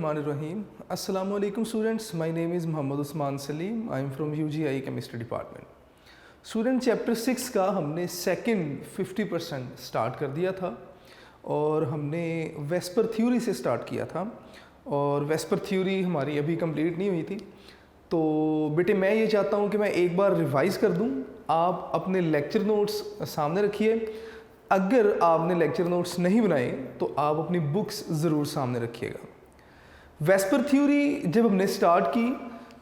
Bismillahirrahmanirrahim. Assalamu alaikum students. My name is Muhammad Usman Salim. I am from UGI Chemistry Department. Student chapter 6 का हमने second 50% start कर दिया था और हमने वेस्पर थ्योरी से स्टार्ट किया था और वेस्पर थ्योरी हमारी अभी कंप्लीट नहीं हुई थी। तो बेटे मैं ये चाहता हूँ कि मैं एक बार रिवाइज़ कर दूँ। आप अपने लेक्चर नोट्स सामने रखिए। अगर आपने लेक्चर नोट्स नहीं बनाए तो आप अपनी बुक्स ज़रूर सामने रखिएगा। वेस्पर थ्योरी जब हमने स्टार्ट की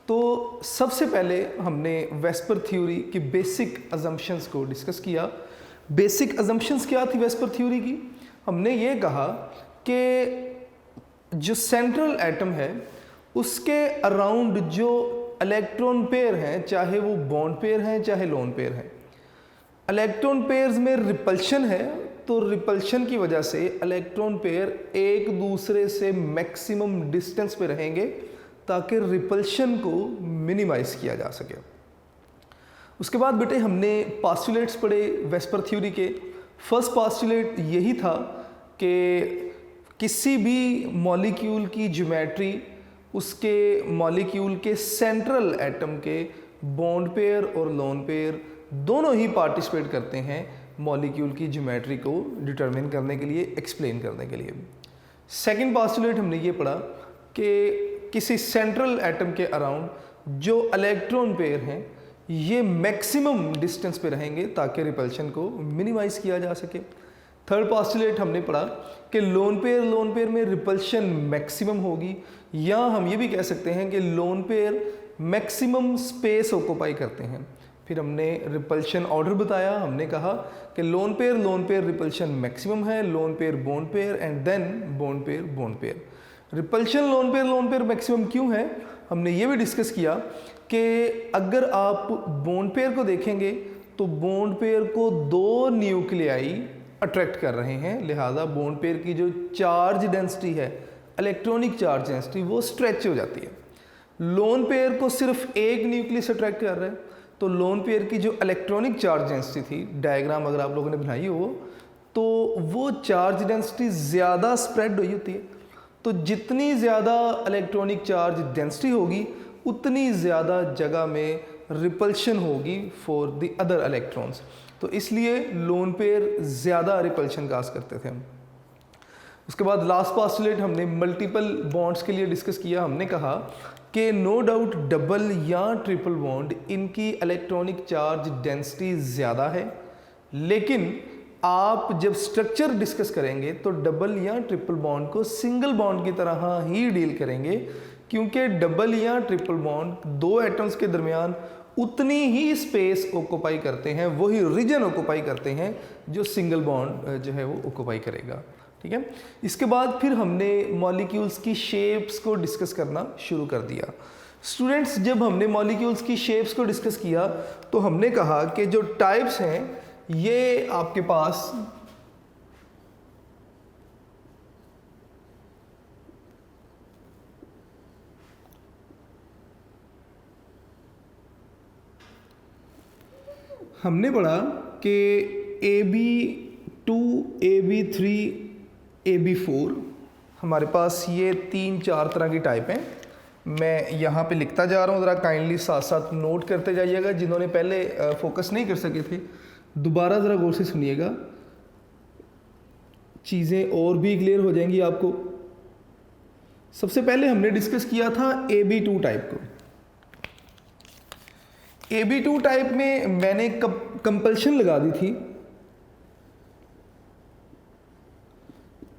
तो सबसे पहले हमने वेस्पर थ्योरी की बेसिक अजम्पशंस को डिस्कस किया। बेसिक अजम्पशंस क्या थी वेस्पर थ्योरी की? हमने ये कहा कि जो सेंट्रल एटम है उसके अराउंड जो इलेक्ट्रॉन पेयर हैं, चाहे वो बॉन्ड पेयर हैं चाहे लोन पेयर हैं, इलेक्ट्रॉन पेयर्स में रिपल्शन है तो रिपल्शन की वजह से इलेक्ट्रॉन पेयर एक दूसरे से मैक्सिमम डिस्टेंस पे रहेंगे ताकि रिपल्शन को मिनिमाइज किया जा सके। उसके बाद बेटे हमने पास्टुलेट्स पढ़े वेस्पर थ्योरी के। फर्स्ट पास्टुलेट यही था कि किसी भी मॉलिक्यूल की ज्योमेट्री उसके मॉलिक्यूल के सेंट्रल एटम के बॉन्ड पेयर और लोन पेयर दोनों ही पार्टिसिपेट करते हैं मॉलिक्यूल की ज्योमेट्री को डिटरमिन करने के लिए, एक्सप्लेन करने के लिए। सेकंड पास्टुलेट हमने ये पढ़ा कि किसी सेंट्रल एटम के अराउंड जो इलेक्ट्रॉन पेयर हैं ये मैक्सिमम डिस्टेंस पे रहेंगे ताकि रिपल्शन को मिनिमाइज किया जा सके। थर्ड पास्टुलेट हमने पढ़ा कि लोन पेयर में रिपल्शन मैक्सिमम होगी, या हम ये भी कह सकते हैं कि lone pair maximum space occupy करते हैं। फिर हमने रिपल्शन ऑर्डर बताया। हमने कहा कि लोन पेयर रिपल्शन मैक्सिमम है, lone bond pair and then bond pair. Repulsion lone pair maximum क्यों है हमने ये भी डिस्कस किया कि अगर आप बॉन्ड पेयर को देखेंगे तो बॉन्ड पेयर को दो न्यूक्लियाई अट्रैक्ट कर रहे हैं, लिहाजा बॉन्ड पेयर की जो चार्ज डेंसिटी है, इलेक्ट्रॉनिक चार्ज डेंसिटी, वो स्ट्रेच हो जाती है। लोन पेयर को सिर्फ एक न्यूक्लियस अट्रैक्ट कर रहा है तो लोन पेयर की जो इलेक्ट्रॉनिक चार्ज डेंसिटी थी, डायग्राम अगर आप लोगों ने बनाई हो तो वो चार्ज डेंसिटी ज़्यादा स्प्रेड हुई होती है। तो जितनी ज़्यादा इलेक्ट्रॉनिक चार्ज डेंसिटी होगी उतनी ज़्यादा जगह में रिपल्शन होगी फॉर द अदर इलेक्ट्रॉन्स। तो इसलिए लोन पेयर ज़्यादा रिपल्शन काज करते थे। उसके बाद लास्ट पास्टुलेट हमने मल्टीपल बॉन्ड्स के लिए डिस्कस किया। हमने कहा कि नो डाउट डबल या ट्रिपल बॉन्ड इनकी इलेक्ट्रॉनिक चार्ज डेंसिटी ज़्यादा है, लेकिन आप जब स्ट्रक्चर डिस्कस करेंगे तो डबल या ट्रिपल बॉन्ड को सिंगल बॉन्ड की तरह ही डील करेंगे, क्योंकि डबल या ट्रिपल बॉन्ड दो एटम्स के दरमियान उतनी ही स्पेस ऑक्यूपाई करते हैं, वही रीजन ऑक्यूपाई करते हैं जो सिंगल बॉन्ड जो है वो ऑक्यूपाई करेगा। ठीक है। इसके बाद फिर हमने मॉलिक्यूल्स की शेप्स को डिस्कस करना शुरू कर दिया। स्टूडेंट्स जब हमने मॉलिक्यूल्स की शेप्स को डिस्कस किया तो हमने कहा कि जो टाइप्स हैं ये आपके पास हमने पढ़ा कि AB2, AB3, AB4 हमारे पास ये 3-4 तरह की टाइप हैं। मैं यहाँ पे लिखता जा रहा हूँ, ज़रा काइंडली साथ साथ नोट करते जाइएगा। जिन्होंने पहले फोकस नहीं कर सके थे दोबारा ज़रा गौर से सुनिएगा, चीज़ें और भी क्लियर हो जाएंगी आपको। सबसे पहले हमने डिस्कस किया था AB2 टाइप को। AB2 टाइप में मैंने कंपल्शन लगा दी थी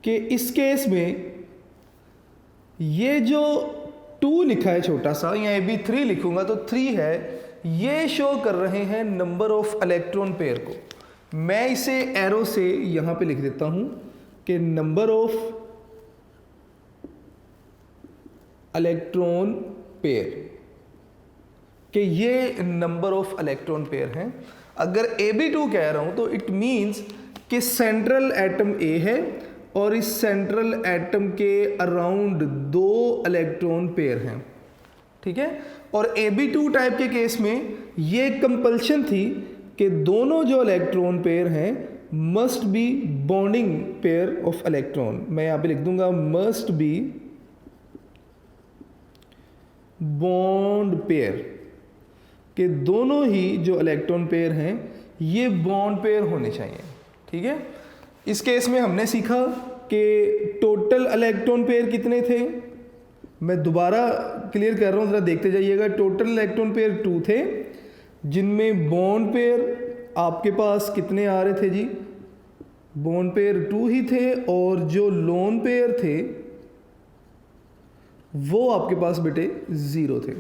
कि इस केस में ये जो 2 लिखा है छोटा सा, या AB3 लिखूंगा तो 3 है, ये शो कर रहे हैं नंबर ऑफ इलेक्ट्रॉन पेयर को। मैं इसे एरो से यहां पे लिख देता हूं कि नंबर ऑफ इलेक्ट्रॉन पेयर, कि ये नंबर ऑफ इलेक्ट्रॉन पेयर हैं। अगर AB2 कह रहा हूं तो इट मींस कि सेंट्रल एटम A है और इस सेंट्रल एटम के अराउंड 2 इलेक्ट्रॉन पेयर हैं। ठीक है। और AB2 टाइप के केस में ये कंपल्शन थी कि दोनों जो इलेक्ट्रॉन पेयर हैं must be bonding pair of electron. मैं यहाँ पे लिख दूंगा मस्ट बी बॉन्ड पेयर के दोनों ही जो इलेक्ट्रॉन पेयर हैं ये बॉन्ड पेयर होने चाहिए। ठीक है, इस केस में हमने सीखा कि टोटल इलेक्ट्रॉन पेयर कितने थे। मैं दोबारा क्लियर कर रहा हूँ, ज़रा देखते जाइएगा। टोटल इलेक्ट्रॉन पेयर 2 थे, जिनमें बॉन्ड पेयर आपके पास कितने आ रहे थे जी? बॉन्ड पेयर 2 ही थे, और जो लोन पेयर थे वो आपके पास बेटे 0 थे।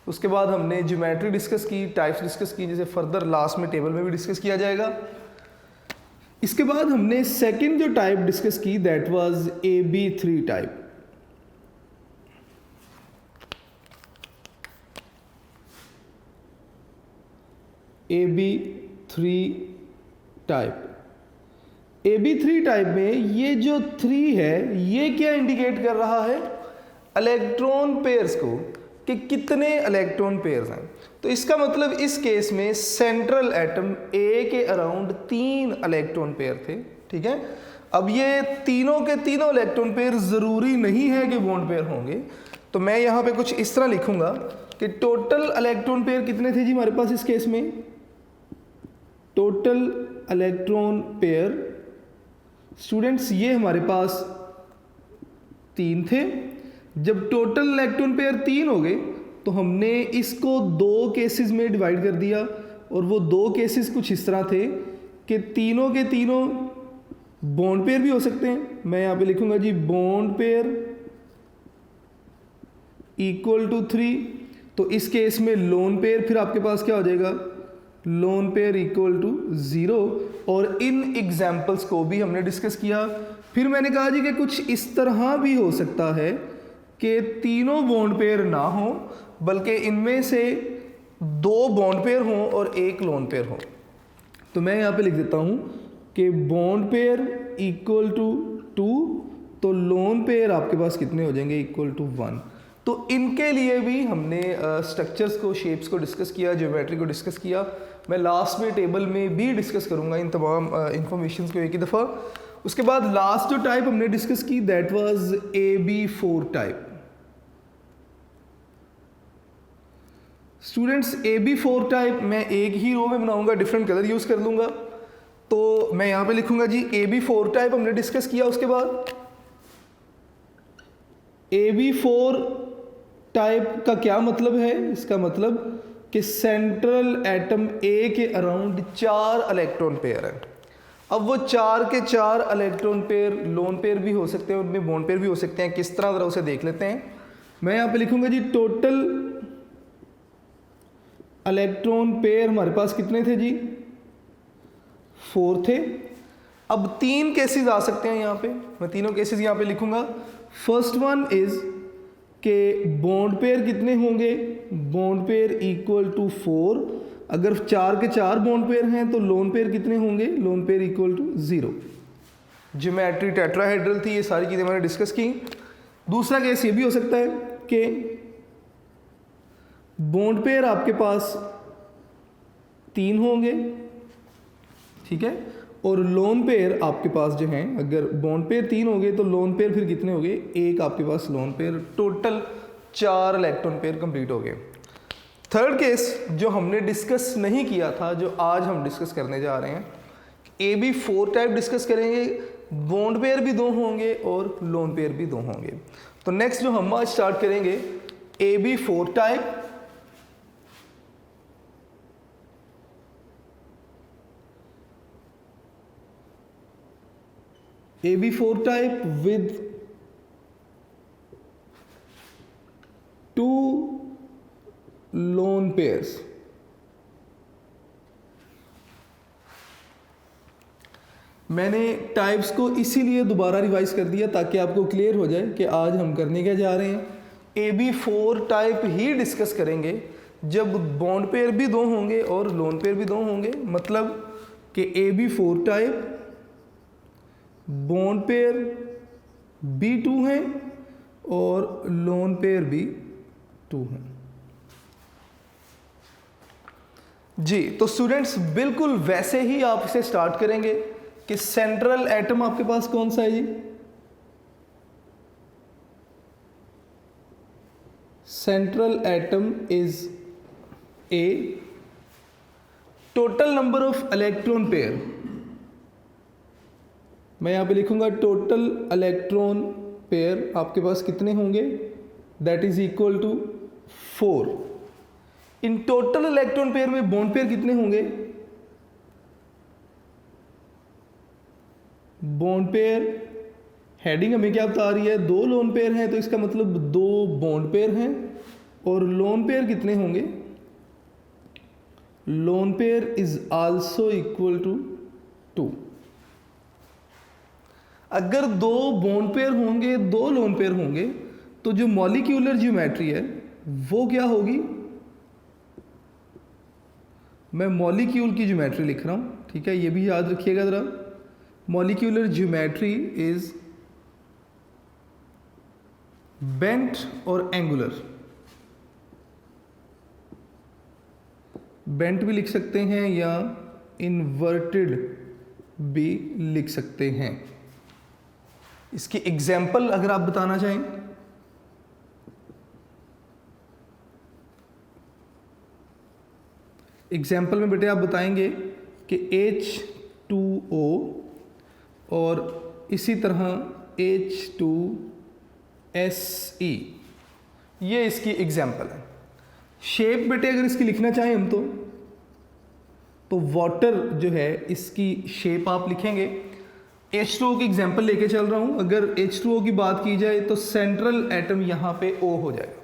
उसके बाद हमने ज्योमेट्री डिस्कस की, टाइप्स डिस्कस की, जैसे फर्दर लास्ट में टेबल में भी डिस्कस किया जाएगा। इसके बाद हमने सेकंड जो टाइप डिस्कस की that was AB3 type. AB3 type. AB3 type में ये जो 3 है ये क्या इंडिकेट कर रहा है? इलेक्ट्रॉन पेयर्स को, कि कितने इलेक्ट्रॉन पेयर्स हैं। तो इसका मतलब इस केस में सेंट्रल एटम A के अराउंड 3 इलेक्ट्रॉन पेयर थे। ठीक है, अब ये तीनों के तीनों इलेक्ट्रॉन पेयर ज़रूरी नहीं है कि बॉन्ड पेयर होंगे, तो मैं यहाँ पे कुछ इस तरह लिखूंगा कि टोटल इलेक्ट्रॉन पेयर कितने थे जी हमारे पास इस केस में? टोटल इलेक्ट्रॉन पेयर स्टूडेंट्स ये हमारे पास 3 थे। जब टोटल इलेक्ट्रॉन पेयर 3 हो गए तो हमने इसको 2 केसेस में डिवाइड कर दिया, और वो 2 केसेस कुछ इस तरह थे कि तीनों के तीनों बॉन्ड पेयर भी हो सकते हैं। मैं यहाँ पे लिखूंगा जी बॉन्ड पेयर इक्वल टू 3। तो इस केस में लोन पेयर फिर आपके पास क्या हो जाएगा? Lone pair equal to 0। और इन एग्जाम्पल्स को भी हमने डिस्कस किया। फिर मैंने कहा जी कि कुछ इस तरह भी हो सकता है कि तीनों बॉन्ड पेयर ना हो, बल्कि इनमें से 2 बॉन्ड पेयर हों और 1 लोन पेयर हो। तो मैं यहाँ पे लिख देता हूँ कि बॉन्ड पेयर इक्वल टू 2, तो लोन पेयर आपके पास कितने हो जाएंगे? Equal to 1। तो इनके लिए भी हमने स्ट्रक्चर्स को, शेप्स को डिस्कस किया, ज्योमेट्री को डिस्कस किया। मैं लास्ट में टेबल में भी डिस्कस करूँगा इन तमाम इंफॉर्मेशन को एक ही दफ़ा। उसके बाद लास्ट जो टाइप हमने डिस्कस की that was AB4 type. Students AB4 type मैं एक ही रो में बनाऊंगा, डिफरेंट कलर यूज़ कर लूँगा। तो मैं यहाँ पे लिखूंगा जी AB4 टाइप हमने डिस्कस किया। उसके बाद AB4 टाइप का क्या मतलब है? इसका मतलब कि सेंट्रल एटम A के अराउंड 4 इलेक्ट्रॉन पेयर है। अब वो 4 के 4 इलेक्ट्रॉन पेयर लोन पेयर भी हो सकते हैं, उनमें बॉन्ड पेयर भी हो सकते हैं। किस तरह ज़रा उसे देख लेते हैं। मैं यहाँ पे लिखूंगा जी टोटल इलेक्ट्रॉन पेयर हमारे पास कितने थे जी? 4 थे। अब 3 केसेस आ सकते हैं यहाँ पे, मैं तीनों केसेस यहाँ पे लिखूंगा। फर्स्ट वन इज के बॉन्ड पेयर कितने होंगे? Bond pair equal to 4। अगर 4 के 4 बॉन्ड पेयर हैं तो लोन पेयर कितने होंगे? Lone pair equal to 0। Geometry tetrahedral थी, ये सारी चीज़ें मैंने डिस्कस की। दूसरा केस ये भी हो सकता है कि बॉन्ड पेयर आपके पास 3 होंगे, ठीक है, और लोन पेयर आपके पास जो हैं, अगर बॉन्ड पेयर 3 होंगे तो लोन पेयर फिर कितने होंगे? 1 आपके पास lone pair. Total 4 electron pair complete हो गए। थर्ड केस जो हमने डिस्कस नहीं किया था, जो आज हम डिस्कस करने जा रहे हैं, AB4 टाइप डिस्कस करेंगे। बॉन्ड पेयर भी 2 होंगे और लोन पेयर भी 2 होंगे। तो नेक्स्ट जो हम आज स्टार्ट करेंगे AB4 type. AB4 type with 2 lone pairs। मैंने टाइप्स को इसीलिए दोबारा रिवाइज कर दिया ताकि आपको क्लियर हो जाए कि आज हम करने क्या जा रहे हैं। AB4 टाइप ही डिस्कस करेंगे जब बॉन्ड पेयर भी 2 होंगे और लोन पेयर भी 2 होंगे। मतलब कि AB4 टाइप बॉन्ड पेयर भी 2 हैं और लोन पेयर भी 2 हैं जी। तो स्टूडेंट्स बिल्कुल वैसे ही आप इसे स्टार्ट करेंगे कि सेंट्रल एटम आपके पास कौन सा है जी? Central atom is A, total number of electron pair, मैं यहाँ पे लिखूंगा टोटल इलेक्ट्रॉन पेयर आपके पास कितने होंगे, दैट इज इक्वल टू 4। इन टोटल इलेक्ट्रॉन पेयर में बॉन्ड पेयर कितने होंगे, बॉन्ड पेयर हेडिंग हमें क्या बता रही है, 2 लोन पेयर हैं, तो इसका मतलब 2 बॉन्ड पेयर हैं। और लोन पेयर कितने होंगे, lone pair is also equal to 2। अगर 2 बॉन्ड पेयर होंगे, 2 लोन पेयर होंगे, तो जो मॉलिक्यूलर ज्योमेट्री है वो क्या होगी, मैं मॉलिक्यूल की ज्योमेट्री लिख रहा हूँ, ठीक है, ये भी याद रखिएगा ज़रा। मॉलिक्यूलर ज्योमेट्री इज बेंट और एंगुलर, बेंट भी लिख सकते हैं या इन्वर्टेड भी लिख सकते हैं। इसकी एग्जाम्पल अगर आप बताना चाहें, एग्जाम्पल में बेटे आप बताएंगे कि H2O और इसी तरह H2Se, ये इसकी एग्जाम्पल है। शेप बेटे अगर इसकी लिखना चाहें हम तो वाटर जो है इसकी शेप आप लिखेंगे। H2O की एग्जाम्पल लेके चल रहा हूँ, अगर H2O की बात की जाए तो सेंट्रल एटम यहाँ पे O हो जाएगा।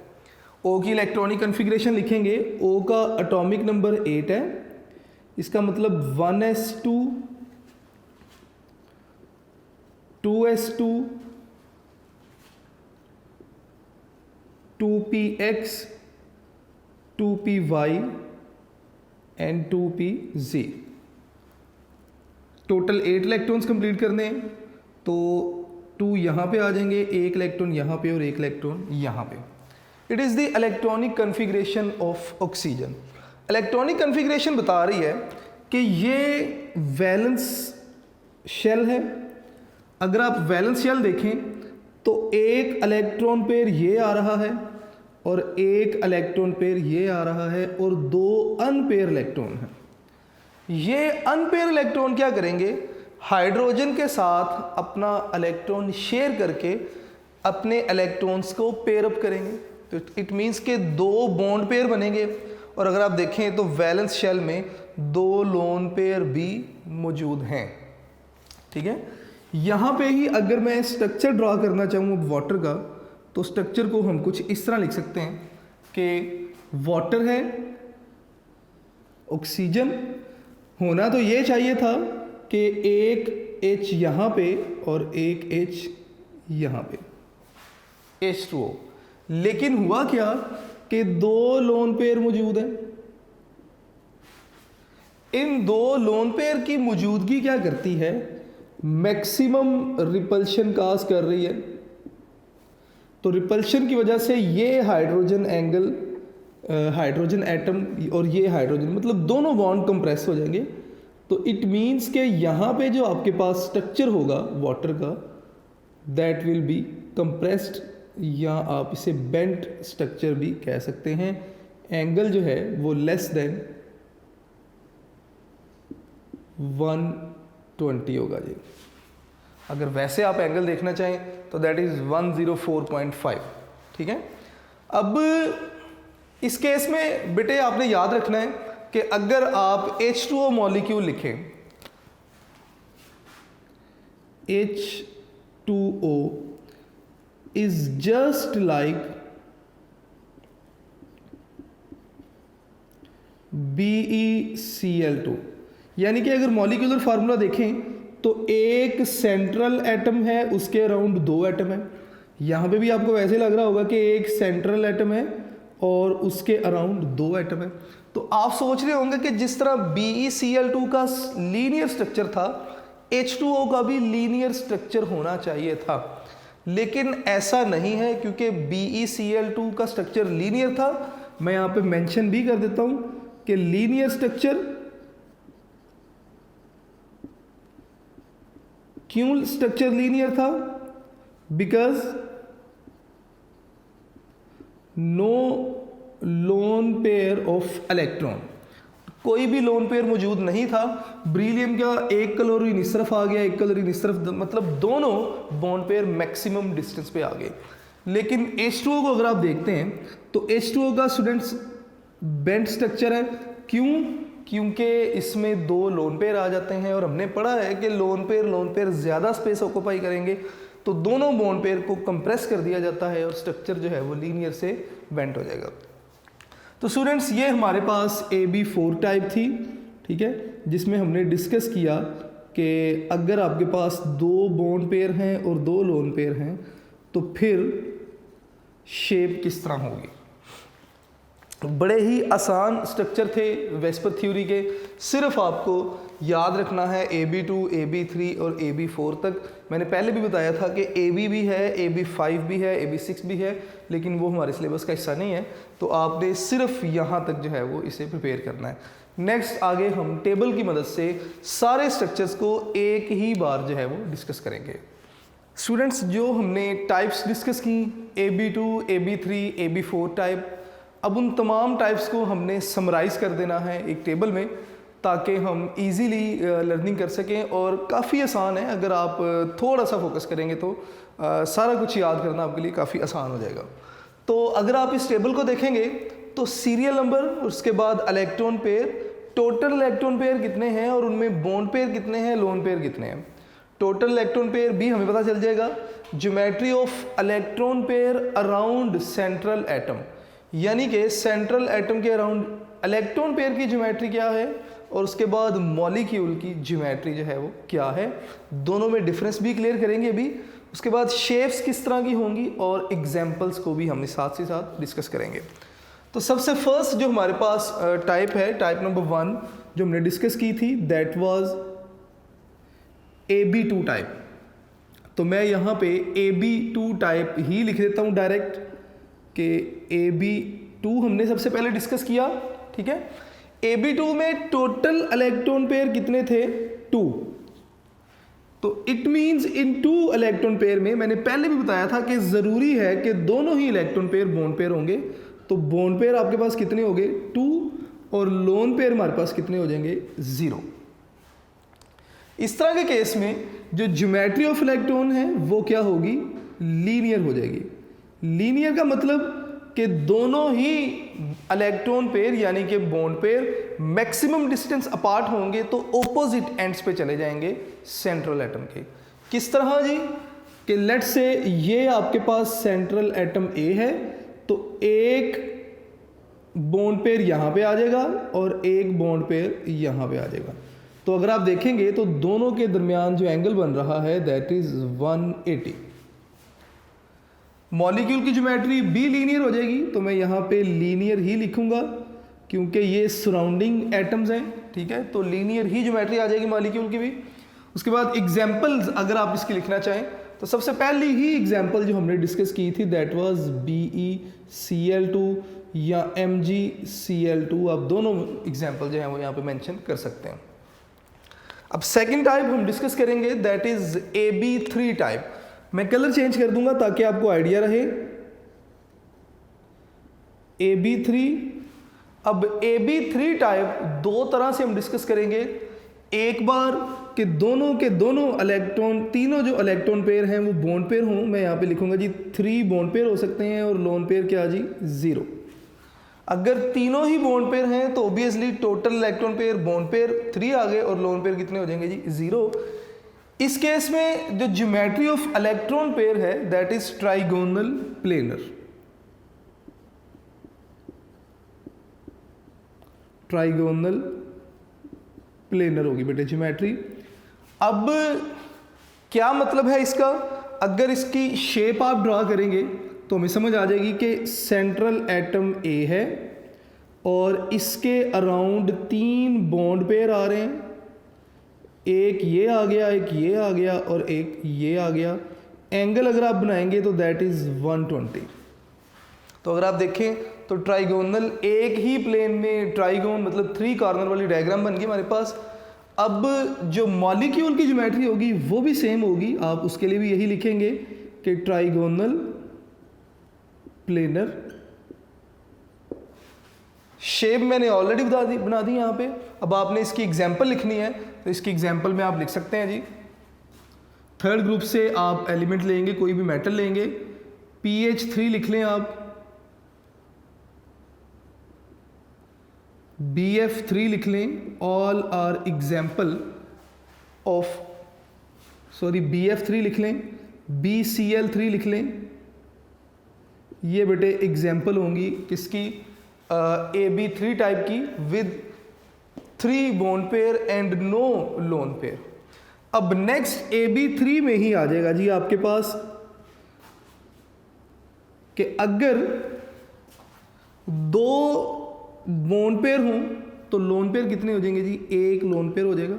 O की इलेक्ट्रॉनिक कन्फिग्रेशन लिखेंगे, O का एटॉमिक नंबर 8 है, इसका मतलब 1s2 2s2 2px 2py and 2pz। Total 8 electrons complete करने हैं, तो 2 यहाँ पे आ जाएंगे, 1 इलेक्ट्रॉन यहाँ पे और 1 इलेक्ट्रॉन यहाँ पे। It is the electronic configuration of oxygen. Electronic configuration बता रही है कि ये वैलेंस शेल है। अगर आप वैलेंस शेल देखें तो 1 इलेक्ट्रॉन पेयर ये आ रहा है और 1 इलेक्ट्रॉन पेयर ये आ रहा है और 2 अनपेयर इलेक्ट्रॉन हैं। ये अनपेयर इलेक्ट्रॉन क्या करेंगे, हाइड्रोजन के साथ अपना इलेक्ट्रॉन शेयर करके अपने इलेक्ट्रॉन्स को पेयर अप करेंगे, तो इट मीन्स के 2 बॉन्ड पेयर बनेंगे। और अगर आप देखें तो वैलेंस शेल में 2 लोन पेयर भी मौजूद हैं, ठीक है। यहाँ पे ही अगर मैं स्ट्रक्चर ड्रा करना चाहूँ वाटर का, तो स्ट्रक्चर को हम कुछ इस तरह लिख सकते हैं कि वाटर है, ऑक्सीजन, होना तो ये चाहिए था कि एक H यहाँ पे और एक H यहाँ पे, H2O, लेकिन हुआ क्या कि 2 लोन पेयर मौजूद हैं। इन 2 लोन पेयर की मौजूदगी क्या करती है, मैक्सिमम रिपल्शन काज कर रही है। तो रिपल्शन की वजह से ये हाइड्रोजन एंगल, हाइड्रोजन एटम और ये हाइड्रोजन, मतलब दोनों बॉन्ड कंप्रेस हो जाएंगे। तो इट मीन्स के यहाँ पे जो आपके पास स्ट्रक्चर होगा वाटर का, दैट विल बी कंप्रेस्ड, या आप इसे बेंट स्ट्रक्चर भी कह सकते हैं। एंगल जो है वो लेस देन 120 होगा जी। अगर वैसे आप एंगल देखना चाहें तो दैट इज़ 104.5, ठीक है। अब इस केस में बेटे आपने याद रखना है कि अगर आप H2O मॉलिक्यूल लिखें, H2O is just like BeCl2, यानी कि अगर मॉलिक्यूलर फार्मूला देखें तो एक सेंट्रल एटम है, उसके अराउंड 2 एटम है। यहाँ पे भी आपको वैसे लग रहा होगा कि एक सेंट्रल एटम है और उसके अराउंड 2 एटम है। तो आप सोच रहे होंगे कि जिस तरह BeCl2 का लीनियर स्ट्रक्चर था, H2O का भी लीनियर स्ट्रक्चर होना चाहिए था, लेकिन ऐसा नहीं है, क्योंकि BeCl2 का स्ट्रक्चर लीनियर था। मैं यहाँ पे मेंशन भी कर देता हूँ कि लीनियर स्ट्रक्चर, क्यों स्ट्रक्चर लीनियर था, because no lone pair of electron, कोई भी लोन पेयर मौजूद नहीं था। बेरिलियम का एक क्लोरीन इस तरफ आ गया, एक क्लोरीन इस तरफ, मतलब दोनों बॉन्ड पेयर मैक्सिमम डिस्टेंस पे आ गए। लेकिन H2O को अगर आप देखते हैं तो H2O का स्टूडेंट्स बेंट स्ट्रक्चर है। क्यों? क्योंकि इसमें दो लोन पेयर आ जाते हैं और हमने पढ़ा है कि लोन पेयर ज़्यादा स्पेस ऑक्यूपाई करेंगे तो दोनों बॉन्ड पेयर को कंप्रेस कर दिया जाता है और स्ट्रक्चर जो है वो लीनियर से बेंट हो जाएगा। तो स्टूडेंट्स ये हमारे पास AB4 टाइप थी, ठीक है, जिसमें हमने डिस्कस किया कि अगर आपके पास दो बॉन्ड पेयर हैं और दो लोन पेयर हैं तो फिर शेप किस तरह होगी। बड़े ही आसान स्ट्रक्चर थे वेस्पर थ्योरी के, सिर्फ आपको याद रखना है AB2, AB3 और AB4 तक। मैंने पहले भी बताया था कि AB भी है, AB5 भी है, AB6 भी है, लेकिन वो हमारे सिलेबस का हिस्सा नहीं है, तो आपने सिर्फ यहाँ तक जो है वो इसे प्रिपेयर करना है। नेक्स्ट आगे हम टेबल की मदद से सारे स्ट्रक्चर्स को एक ही बार जो है वो डिस्कस करेंगे। स्टूडेंट्स जो हमने टाइप्स डिस्कस की AB2, AB3, AB4 टाइप, अब उन तमाम टाइप्स को हमने समराइज़ कर देना है एक टेबल में ताकि हम इजीली लर्निंग कर सकें, और काफ़ी आसान है। अगर आप थोड़ा सा फोकस करेंगे तो सारा कुछ याद करना आपके लिए काफ़ी आसान हो जाएगा। तो अगर आप इस टेबल को देखेंगे तो सीरियल नंबर, उसके बाद electron pair, total electron pair कितने हैं और उनमें बॉन्ड पेयर कितने हैं, लोन पेयर कितने हैं। टोटल इलेक्ट्रॉन पेयर भी हमें पता चल जाएगा। Geometry of electron pair around central atom, यानी कि सेंट्रल एटम के अराउंड इलेक्ट्रॉन पेयर की ज्योमेट्री क्या है, और उसके बाद मॉलिक्यूल की ज्योमेट्री जो है वो क्या है। दोनों में डिफरेंस भी क्लियर करेंगे अभी। उसके बाद शेप्स किस तरह की होंगी और एग्जाम्पल्स को भी हमने साथ ही साथ डिस्कस करेंगे। तो सबसे फर्स्ट जो हमारे पास टाइप है, टाइप नंबर 1 जो हमने डिस्कस की थी, दैट वाज AB2 टाइप। तो मैं यहाँ पे AB2 टाइप ही लिख देता हूँ डायरेक्ट कि AB2 हमने सबसे पहले डिस्कस किया, ठीक है। AB2 में टोटल इलेक्ट्रॉन पेयर कितने थे, 2। तो it means in 2 electron pair में मैंने पहले भी बताया था कि ज़रूरी है कि दोनों ही इलेक्ट्रॉन पेयर बॉन्ड पेयर होंगे। तो बॉन्ड पेयर आपके पास कितने हो गए, 2, और लोन पेयर हमारे पास कितने हो जाएंगे, 0। इस तरह के केस में जो ज्योमेट्री ऑफ इलेक्ट्रॉन है वो क्या होगी, लीनियर हो जाएगी। लीनियर का मतलब कि दोनों ही इलेक्ट्रॉन पेयर यानी कि bond pair maximum distance apart होंगे तो ऑपोजिट एंड्स पे चले जाएंगे सेंट्रल एटम के। किस तरह जी, कि लेट से ये आपके पास सेंट्रल एटम A है, तो एक बॉन्ड पेयर यहाँ पे आ जाएगा और एक बॉन्ड पेयर यहाँ पे आ जाएगा। तो अगर आप देखेंगे तो दोनों के दरमियान जो एंगल बन रहा है दैट इज 180। मॉलिक्यूल की ज्योमेट्री भी लीनियर हो जाएगी, तो मैं यहाँ पे लीनियर ही लिखूंगा क्योंकि ये सराउंडिंग एटम्स हैं, ठीक है। तो लीनियर ही ज्योमेट्री आ जाएगी मॉलिक्यूल की भी। उसके बाद एग्जाम्पल्स अगर आप इसकी लिखना चाहें तो सबसे पहली ही एग्जाम्पल जो हमने डिस्कस की थी दैट वाज BeCl2 या MgCl2। आप दोनों एग्जाम्पल जो हैं वो यहाँ पे मेंशन कर सकते हैं। अब सेकंड टाइप हम डिस्कस करेंगे दैट इज AB3 टाइप। मैं कलर चेंज कर दूंगा ताकि आपको आइडिया रहे। AB3। अब AB3 टाइप दो तरह से हम डिस्कस करेंगे। एक बार कि दोनों के दोनों इलेक्ट्रॉन, तीनों जो इलेक्ट्रॉन पेयर हैं वो बॉन्ड पेयर हों। मैं यहाँ पे लिखूंगा जी 3 बॉन्ड पेयर हो सकते हैं और लोन पेयर क्या जी 0। अगर तीनों ही बॉन्ड पेयर हैं तो obviously total electron pair bond pair 3 आ गए और लोन पेयर कितने हो जाएंगे जी 0। इस केस में जो ज्योमेट्री ऑफ इलेक्ट्रॉन पेयर है that is trigonal planar. Trigonal planar होगी बेटे ज्योमेट्री। अब क्या मतलब है इसका, अगर इसकी शेप आप ड्रा करेंगे तो हमें समझ आ जाएगी कि सेंट्रल एटम A है और इसके अराउंड 3 बॉन्ड पेयर आ रहे हैं। एक ये आ गया, एक ये आ गया और एक ये आ गया। एंगल अगर आप बनाएंगे तो दैट इज 120। तो अगर आप देखें तो ट्राइगोनल एक ही प्लेन में ट्राइगोन मतलब 3 कॉर्नर वाली डायग्राम बन गई हमारे पास। अब जो मॉलिक्यूल की ज्योमेट्री होगी वो भी सेम होगी। आप उसके लिए भी यही लिखेंगे कि ट्राइगोनल प्लेनर शेप मैंने ऑलरेडी बना दी यहाँ पे। अब आपने इसकी एग्जाम्पल लिखनी है, तो इसकी एग्जाम्पल में आप लिख सकते हैं जी। थर्ड ग्रुप से आप एलिमेंट लेंगे, कोई भी मेटल लेंगे, PH3 लिख लें आप, BF3 लिख लें, all are example of, sorry BF3 लिख लें, BCl3 लिख लें। ये बेटे एग्जाम्पल होंगी किसकी, AB3 टाइप की with 3 bond pair and no lone pair. अब नेक्स्ट AB3 में ही आ जाएगा जी आपके पास कि अगर 2 बॉन्ड पेयर हों तो लोन पेयर कितने हो जाएंगे जी, 1 लोन पेयर हो जाएगा।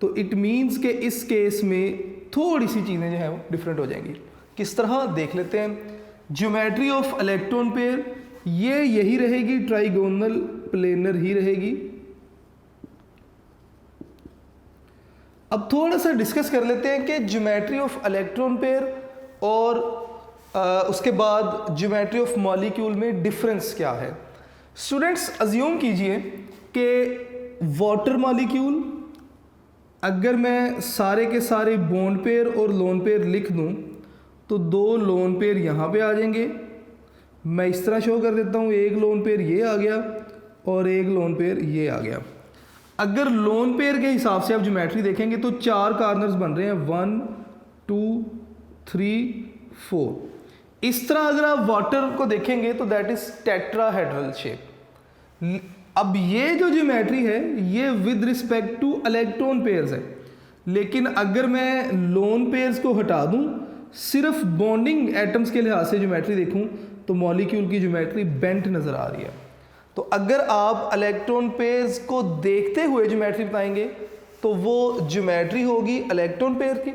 तो इट मीन्स कि इस केस में थोड़ी सी चीज़ें जो है वो डिफरेंट हो जाएंगी। किस तरह देख लेते हैं। ज्योमेट्री ऑफ इलेक्ट्रॉन पेयर ये यही रहेगी, ट्राइगोनल प्लेनर ही रहेगी। अब थोड़ा सा डिस्कस कर लेते हैं कि ज्योमेट्री ऑफ इलेक्ट्रॉन पेयर और उसके बाद ज्योमेट्री ऑफ मॉलिक्यूल में डिफरेंस क्या है। स्टूडेंट्स अज्यूम कीजिए कि वाटर मॉलिक्यूल, अगर मैं सारे के सारे बॉन्ड पेयर और लोन पेयर लिख दूं तो 2 लोन पेयर यहाँ पे आ जाएंगे। मैं इस तरह शो कर देता हूँ, 1 लोन पेयर ये आ गया और 1 लोन पेयर ये आ गया। अगर लोन पेयर के हिसाब से आप ज्योमेट्री देखेंगे तो 4 कॉर्नर्स बन रहे हैं, 1 2 3 4। इस तरह अगर आप वाटर को देखेंगे तो दैट इज टेट्राहेड्रल शेप। अब ये जो ज्योमेट्री है ये with respect two electron pairs है, लेकिन अगर मैं लोन पेयर्स को हटा दूं, सिर्फ बॉन्डिंग एटम्स के लिहाज से ज्योमेट्री देखूं तो मॉलिक्यूल की ज्योमेट्री बेंट नज़र आ रही है। तो अगर आप इलेक्ट्रॉन पेयर्स को देखते हुए ज्योमेट्री बताएंगे तो वो ज्योमेट्री होगी इलेक्ट्रॉन पेयर की,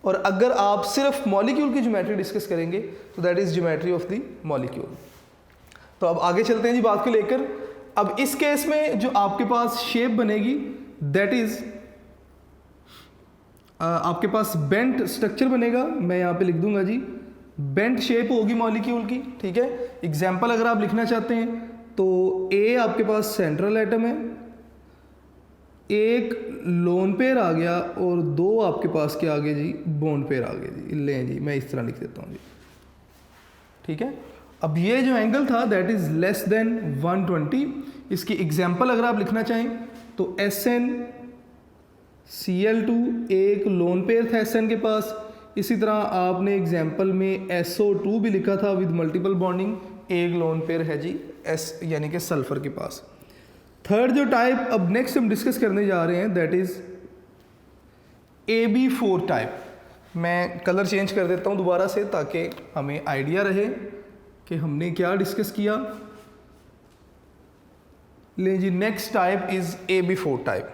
और अगर आप सिर्फ मॉलिक्यूल की ज्योमेट्री डिस्कस करेंगे तो that is geometry of the molecule. तो अब आगे चलते हैं जी बात को लेकर। अब इस केस में जो आपके पास शेप बनेगी दैट इज आपके पास बेंट स्ट्रक्चर बनेगा। मैं यहाँ पे लिख दूंगा जी, बेंट शेप होगी मॉलिक्यूल की, ठीक है। एग्जाम्पल अगर आप लिखना चाहते हैं तो A आपके पास सेंट्रल एटम है, 1 लोन पेयर आ गया और 2 आपके पास क्या आ गए जी, बॉन्ड पेयर आ गए जी। लें जी, मैं इस तरह लिख देता हूँ जी, ठीक है। अब ये जो एंगल था दैट इज लेस देन 120। इसकी एग्जाम्पल अगर आप लिखना चाहें तो SnCl2 एक लोन पेयर था SN के पास। इसी तरह आपने एग्जाम्पल में SO2 भी लिखा था विद मल्टीपल बॉन्डिंग, एक लोन पेयर है जी S यानी कि सल्फर के पास। थर्ड जो टाइप अब नेक्स्ट हम डिस्कस करने जा रहे हैं दैट इज AB4 टाइप। मैं कलर चेंज कर देता हूँ दोबारा से ताकि हमें आइडिया रहे कि हमने क्या डिस्कस किया। ले जी, next type is AB4 type.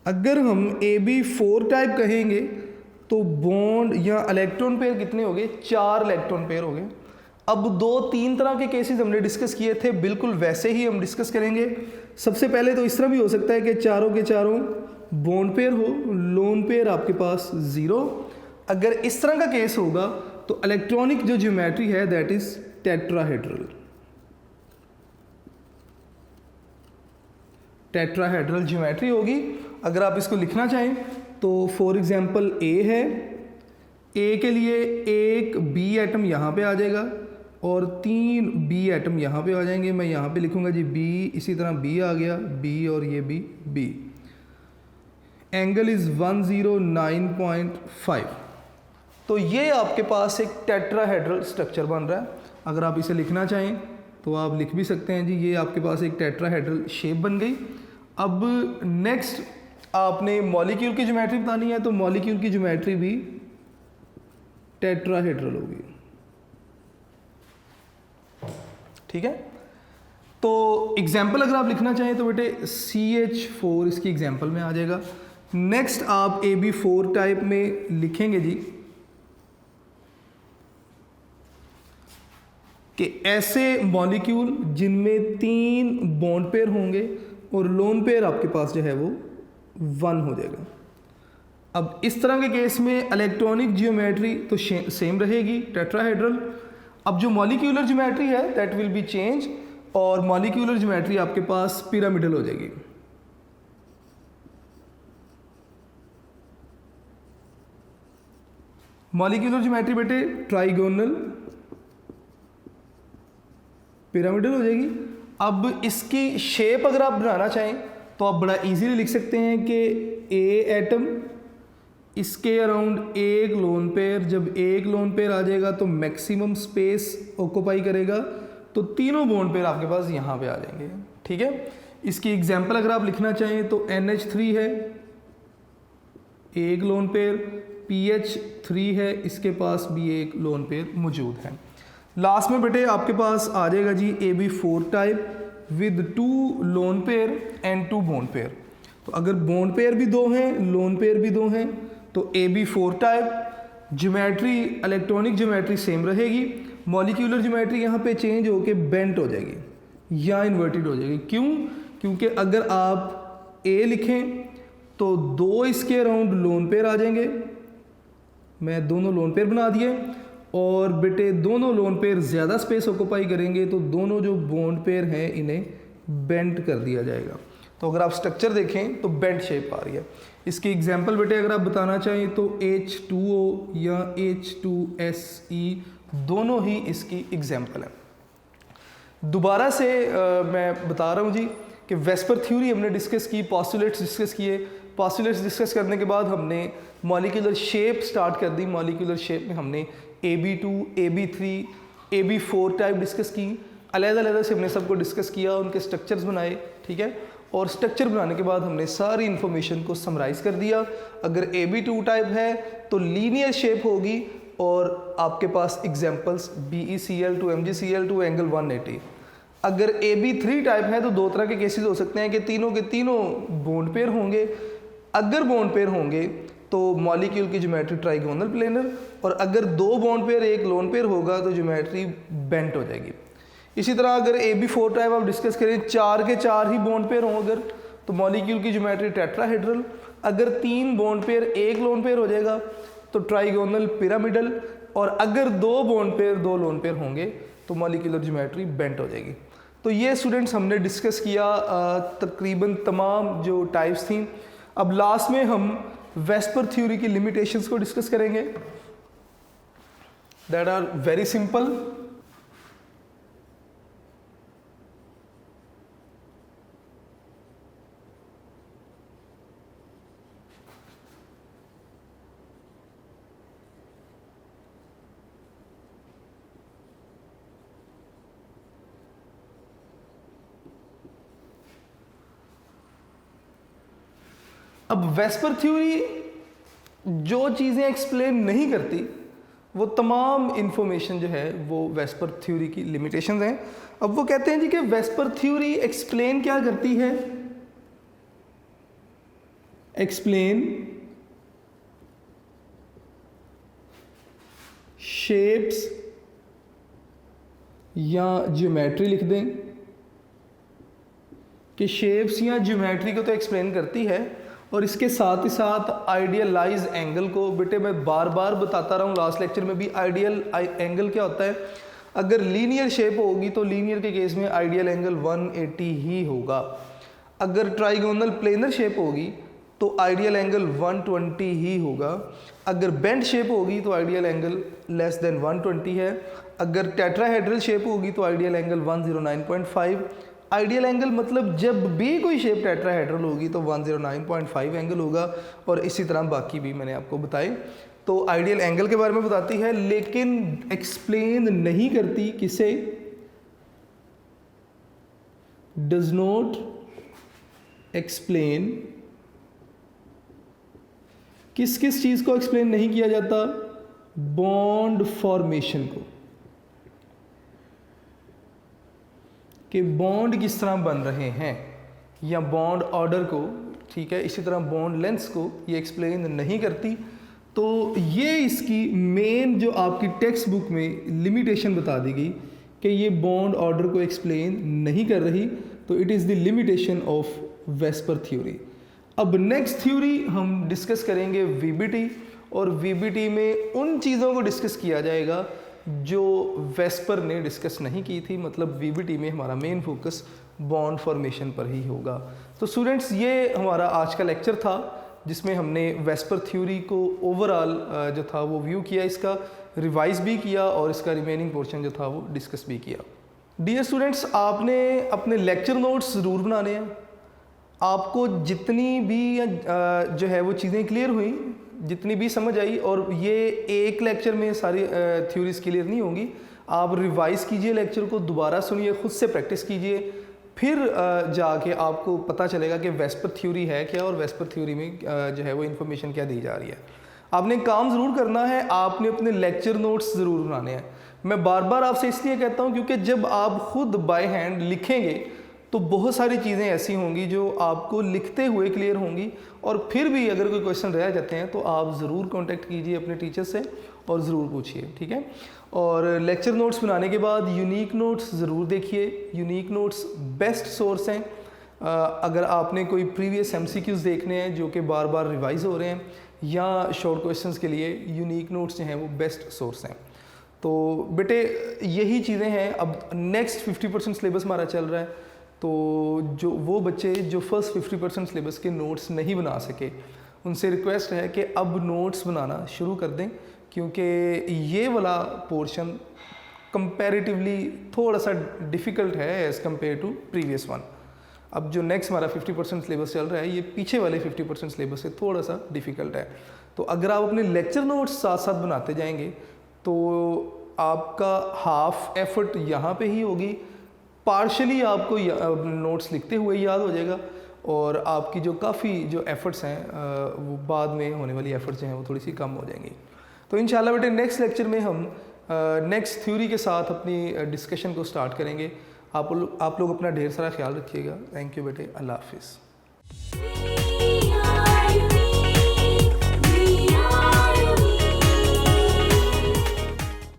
अगर हम AB4 टाइप कहेंगे तो बॉन्ड या इलेक्ट्रॉन पेयर कितने हो गए, 4 इलेक्ट्रॉन पेयर हो गए। अब 2-3 तरह के केसेस हमने डिस्कस किए थे, बिल्कुल वैसे ही हम डिस्कस करेंगे। सबसे पहले तो इस तरह भी हो सकता है कि चारों के चारों बॉन्ड पेयर हो, लोन पेयर आपके पास 0। अगर इस तरह का केस होगा तो इलेक्ट्रॉनिक जो ज्योमेट्री है that is tetrahedral. Tetrahedral geometry होगी। अगर आप इसको लिखना चाहें तो फॉर एग्जांपल A है, A के लिए 1 B एटम यहाँ पे आ जाएगा और 3 B एटम यहाँ पे आ जाएंगे। मैं यहाँ पे लिखूँगा जी B, इसी तरह B आ गया, B और ये B। Angle is 109.5। तो ये आपके पास एक टेट्राहेड्रल स्ट्रक्चर बन रहा है। अगर आप इसे लिखना चाहें तो आप लिख भी सकते हैं जी, ये आपके पास एक टेट्राहेड्रल शेप बन गई। अब नेक्स्ट आपने मॉलिक्यूल की ज्योमेट्री बतानी है तो मॉलिक्यूल की ज्योमेट्री भी टेट्राहेड्रल होगी, ठीक है। तो एग्जाम्पल अगर आप लिखना चाहें तो बेटे CH4 इसकी एग्जाम्पल में आ जाएगा। नेक्स्ट आप AB4 टाइप में लिखेंगे जी कि ऐसे मॉलिक्यूल जिनमें 3 बॉन्ड पेयर होंगे और लोन पेयर आपके पास जो है वो 1 हो जाएगा। अब इस तरह के केस में इलेक्ट्रॉनिक जियोमेट्री तो सेम रहेगी टेट्राहेड्रल, अब जो मॉलिक्यूलर ज्योमेट्री है दैट विल बी चेंज, और मॉलिक्यूलर ज्योमेट्री आपके पास पिरामिडल हो जाएगी। मॉलिक्यूलर ज्योमेट्री बेटे ट्राइगोनल पिरामिडल हो जाएगी। अब इसकी शेप अगर आप बनाना चाहें तो आप बड़ा इजीली लिख सकते हैं कि ए एटम, इसके अराउंड एक लोन पेयर, जब एक लोन पेयर आ जाएगा तो मैक्सिमम स्पेस ऑक्यूपाई करेगा, तो तीनों बॉन्ड पेयर आपके पास यहाँ पे आ जाएंगे। ठीक है, इसकी एग्जांपल अगर आप लिखना चाहें तो NH3 है, एक लोन पेयर, PH3 है, इसके पास भी एक लोन पेयर मौजूद है। लास्ट में बेटे आपके पास आ जाएगा जी AB4 type with 2 lone pair and 2 bond pair. तो अगर बॉन्ड पेयर भी 2 हैं, लोन पेयर भी 2 हैं, तो AB4 type geometry, electronic geometry same रहेगी, मॉलिक्यूलर ज्योमेट्री यहाँ पे चेंज होके बेंट हो जाएगी या इन्वर्टेड हो जाएगी। क्यों? क्योंकि अगर आप A लिखें तो 2 इसके अराउंड लोन पेयर आ जाएंगे, मैं दोनों लोन पेयर बना दिए, और बेटे दोनों लोन पेयर ज़्यादा स्पेस ऑक्यूपाई करेंगे तो दोनों जो बॉन्ड पेयर हैं इन्हें बेंट कर दिया जाएगा। तो अगर आप स्ट्रक्चर देखें तो बेंट शेप आ रही है। इसकी एग्जांपल बेटे अगर आप बताना चाहें तो H2O या H2SE दोनों ही इसकी एग्जांपल है। दोबारा से मैं बता रहा हूँ जी कि वेस्पर थ्योरी हमने डिस्कस की, पोस्टुलेट्स डिस्कस किए, पोस्टुलेट्स डिस्कस करने के बाद हमने मॉलिक्यूलर शेप स्टार्ट कर दी। मॉलिक्यूलर शेप में हमने AB2, AB3, AB4 type discuss की, अलग-अलग से हमने सबको डिस्कस किया, उनके स्ट्रक्चर्स बनाए। ठीक है, और स्ट्रक्चर बनाने के बाद हमने सारी इन्फॉर्मेशन को समराइज़ कर दिया। अगर AB2 टाइप है तो लीनियर शेप होगी, और आपके पास एग्जांपल्स BeCl2, MgCl2, एंगल 180। अगर AB3 टाइप है तो 2 तरह के केसेस हो सकते हैं कि तीनों के तीनों बॉन्ड पेयर होंगे। अगर बॉन्ड पेयर होंगे तो मॉलिक्यूल की ज्योमेट्री ट्राइगोनल प्लेनर, और अगर 2 बॉन्ड पेयर एक लोन पेयर होगा तो ज्योमेट्री बेंट हो जाएगी। इसी तरह अगर AB4 टाइप आप डिस्कस करें, 4 के 4 ही बॉन्ड पेयर हों अगर, तो मॉलिक्यूल की ज्योमेट्री टेट्राहेड्रल। अगर 3 बॉन्ड पेयर एक लोन पेयर हो जाएगा तो ट्राइगोनल पिरामिडल, और अगर 2 बॉन्ड पेयर 2 लोन पेयर होंगे तो मॉलिक्यूलर ज्योमेट्री बेंट हो जाएगी। तो ये स्टूडेंट्स हमने डिस्कस किया तकरीबन तमाम जो टाइप्स थी। अब लास्ट में हम वेस्पर थ्योरी की लिमिटेशंस को डिस्कस करेंगे, दैट आर वेरी सिंपल। अब वेस्पर थ्योरी जो चीज़ें एक्सप्लेन नहीं करती वो तमाम इंफॉर्मेशन जो है वो वेस्पर थ्योरी की लिमिटेशंस हैं। अब वो कहते हैं जी कि वेस्पर थ्योरी एक्सप्लेन क्या करती है, एक्सप्लेन शेप्स या ज्योमेट्री, लिख दें कि शेप्स या ज्योमेट्री को तो एक्सप्लेन करती है, और इसके साथ ही साथ आइडियलाइज एंगल को। बेटे मैं बार बार बताता रहा हूँ, लास्ट लेक्चर में भी, आइडियल एंगल क्या होता है। अगर लीनियर शेप होगी तो लीनियर के केस में आइडियल एंगल 180 ही होगा। अगर ट्राइगोनल प्लेनर शेप होगी तो आइडियल एंगल 120 ही होगा। अगर बेंट शेप होगी तो आइडियल एंगल लेस देन 120 है। अगर टेट्राहेड्रल शेप होगी तो आइडियल एंगल 109.5। आइडियल एंगल मतलब जब भी कोई शेप टेट्राहेड्रल होगी तो 109.5 एंगल होगा, और इसी तरह बाकी भी मैंने आपको बताए। तो आइडियल एंगल के बारे में बताती है लेकिन एक्सप्लेन नहीं करती, किसे, डज नॉट एक्सप्लेन, किस किस चीज को एक्सप्लेन नहीं किया जाता, बॉन्ड फॉर्मेशन को, कि बॉन्ड किस तरह बन रहे हैं, या बॉन्ड ऑर्डर को, ठीक है, इसी तरह बॉन्ड लेंथ्स को ये एक्सप्लेन नहीं करती। तो ये इसकी मेन जो आपकी टेक्स्ट बुक में लिमिटेशन बता दी गई कि ये बॉन्ड ऑर्डर को एक्सप्लेन नहीं कर रही, तो it is the limitation of VSEPR theory. अब नेक्स्ट थ्योरी हम डिस्कस करेंगे VBT, और VBT में उन चीज़ों को डिस्कस किया जाएगा जो वेस्पर ने डिस्कस नहीं की थी, मतलब वीबीटी में हमारा मेन फोकस बॉन्ड फॉर्मेशन पर ही होगा। तो स्टूडेंट्स ये हमारा आज का लेक्चर था जिसमें हमने वेस्पर थ्योरी को ओवरऑल जो था वो व्यू किया, इसका रिवाइज भी किया और इसका रिमेनिंग पोर्शन जो था वो डिस्कस भी किया। डियर स्टूडेंट्स, आपने अपने लेक्चर नोट्स ज़रूर बनाने हैं। आपको जितनी भी जो है वो चीज़ें क्लियर हुई, जितनी भी समझ आई, और ये एक लेक्चर में सारी थ्योरीज क्लियर नहीं होंगी, आप रिवाइज कीजिए, लेक्चर को दोबारा सुनिए, खुद से प्रैक्टिस कीजिए, फिर जाके आपको पता चलेगा कि वेस्पर थ्योरी है क्या और वेस्पर थ्योरी में जो है वो इन्फॉर्मेशन क्या दी जा रही है। आपने काम ज़रूर करना है, आपने अपने लेक्चर नोट्स ज़रूर बनाने हैं। मैं बार बार आपसे इसलिए कहता हूँ क्योंकि जब आप खुद बाय हैंड लिखेंगे तो बहुत सारी चीज़ें ऐसी होंगी जो आपको लिखते हुए क्लियर होंगी, और फिर भी अगर कोई क्वेश्चन रह जाते हैं तो आप ज़रूर कांटेक्ट कीजिए अपने टीचर से और ज़रूर पूछिए, ठीक है। और लेक्चर नोट्स बनाने के बाद यूनिक नोट्स ज़रूर देखिए। यूनिक नोट्स बेस्ट सोर्स हैं। अगर आपने कोई प्रीवियस MCQs देखने हैं जो कि बार बार रिवाइज हो रहे हैं, या शॉर्ट क्वेश्चंस के लिए यूनिक नोट्स जो हैं वो बेस्ट सोर्स हैं। तो बेटे यही चीज़ें हैं। अब नेक्स्ट 50% सिलेबस हमारा चल रहा है, तो जो वो बच्चे जो फर्स्ट 50% सिलेबस के नोट्स नहीं बना सके, उनसे रिक्वेस्ट है कि अब नोट्स बनाना शुरू कर दें, क्योंकि ये वाला पोर्शन कंपैरेटिवली थोड़ा सा डिफ़िकल्ट है as compare to previous one. अब जो नेक्स्ट हमारा 50% सिलेबस चल रहा है, ये पीछे वाले 50% सिलेबस से थोड़ा सा डिफ़िकल्ट है। तो अगर आप अपने लेक्चर नोट्स साथ साथ बनाते जाएंगे तो आपका हाफ एफर्ट यहाँ पे ही होगी, पार्शली आपको नोट्स लिखते हुए याद हो जाएगा, और आपकी जो काफ़ी जो एफ़र्ट्स हैं वो बाद में होने वाली एफ़र्ट्स जो हैं वो थोड़ी सी कम हो जाएंगी। तो इंशाल्लाह बेटे नेक्स्ट लेक्चर में हम नेक्स्ट थ्योरी के साथ अपनी डिस्कशन को स्टार्ट करेंगे। आप लोग अपना ढेर सारा ख्याल रखिएगा। थैंक यू बेटे, अल्लाह हाफिज़।